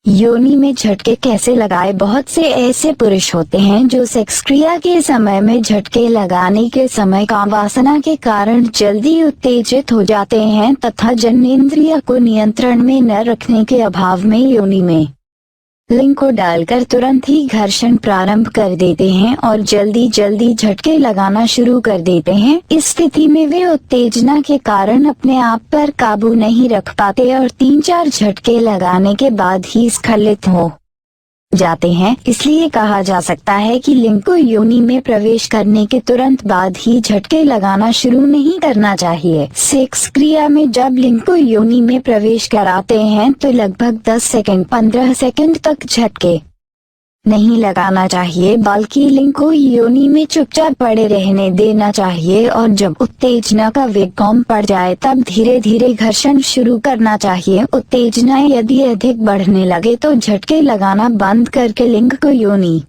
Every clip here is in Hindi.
योनि में झटके कैसे लगाए। बहुत से ऐसे पुरुष होते हैं जो सेक्स क्रिया के समय में झटके लगाने के समय काम वासना के कारण जल्दी उत्तेजित हो जाते हैं तथा जननेंद्रिय को नियंत्रण में न रखने के अभाव में योनि में लिंग को डालकर तुरंत ही घर्षण प्रारंभ कर देते हैं और जल्दी जल्दी झटके लगाना शुरू कर देते हैं। इस स्थिति में वे उत्तेजना के कारण अपने आप पर काबू नहीं रख पाते और 3-4 झटके लगाने के बाद ही स्खलित हो जाते हैं। इसलिए कहा जा सकता है कि लिंग को योनि में प्रवेश करने के तुरंत बाद ही झटके लगाना शुरू नहीं करना चाहिए। सेक्स क्रिया में जब लिंग को योनि में प्रवेश कराते हैं तो लगभग 10 सेकंड 15 सेकंड तक झटके नहीं लगाना चाहिए, बल्कि लिंग को योनि में चुपचाप पड़े रहने देना चाहिए और जब उत्तेजना का वेग कम पड़ जाए तब धीरे धीरे घर्षण शुरू करना चाहिए। उत्तेजना यदि अधिक बढ़ने लगे तो झटके लगाना बंद करके लिंग को योनि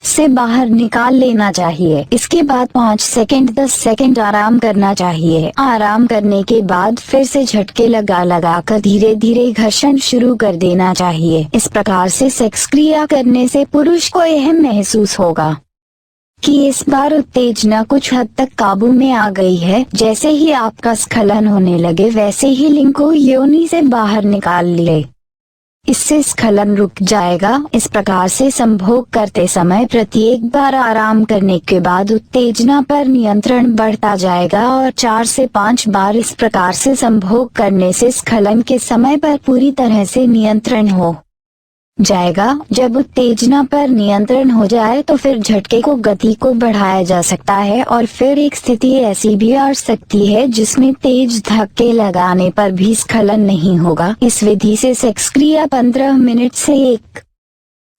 से बाहर निकाल लेना चाहिए। इसके बाद 5 सेकंड 10 सेकंड आराम करना चाहिए। आराम करने के बाद फिर से झटके लगा कर धीरे धीरे घर्षण शुरू कर देना चाहिए। इस प्रकार से सेक्स क्रिया करने से पुरुष को यह महसूस होगा कि इस बार उत्तेजना कुछ हद तक काबू में आ गई है। जैसे ही आपका स्खलन होने लगे वैसे ही लिंग को योनि से बाहर निकाल ले, इससे स्खलन रुक जाएगा। इस प्रकार से संभोग करते समय प्रत्येक बार आराम करने के बाद उत्तेजना पर नियंत्रण बढ़ता जाएगा और 4 से 5 बार इस प्रकार से संभोग करने से स्खलन के समय पर पूरी तरह से नियंत्रण हो जाएगा। जब उत्तेजना पर नियंत्रण हो जाए तो फिर झटके को गति को बढ़ाया जा सकता है और फिर एक स्थिति ऐसी भी आ सकती है जिसमें तेज धक्के लगाने पर भी स्खलन नहीं होगा। इस विधि से सेक्स क्रिया 15 मिनट से 1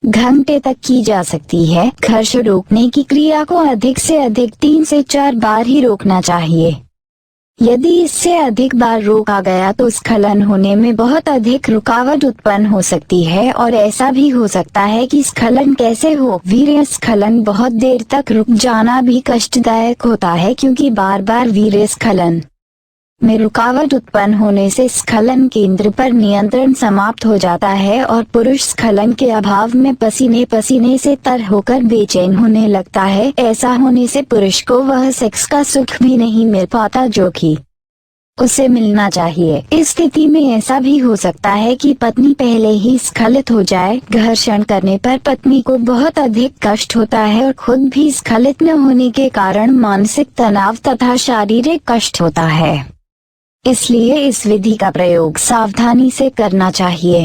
घंटे तक की जा सकती है। घर्षण रोकने की क्रिया को अधिक से अधिक 3 से 4 बार ही रोकना चाहिए। यदि इससे अधिक बार रोका गया तो स्खलन होने में बहुत अधिक रुकावट उत्पन्न हो सकती है और ऐसा भी हो सकता है कि स्खलन कैसे हो। वीर्य स्खलन बहुत देर तक रुक जाना भी कष्टदायक होता है क्योंकि बार बार वीर्य स्खलन में रुकावट उत्पन्न होने से स्खलन केंद्र पर नियंत्रण समाप्त हो जाता है और पुरुष स्खलन के अभाव में पसीने पसीने से तर होकर बेचैन होने लगता है। ऐसा होने से पुरुष को वह सेक्स का सुख भी नहीं मिल पाता जो कि उसे मिलना चाहिए। इस स्थिति में ऐसा भी हो सकता है कि पत्नी पहले ही स्खलित हो जाए। घर्षण करने पर पत्नी को बहुत अधिक कष्ट होता है और खुद भी स्खलित न होने के कारण मानसिक तनाव तथा शारीरिक कष्ट होता है। इसलिए इस विधि का प्रयोग सावधानी से करना चाहिए।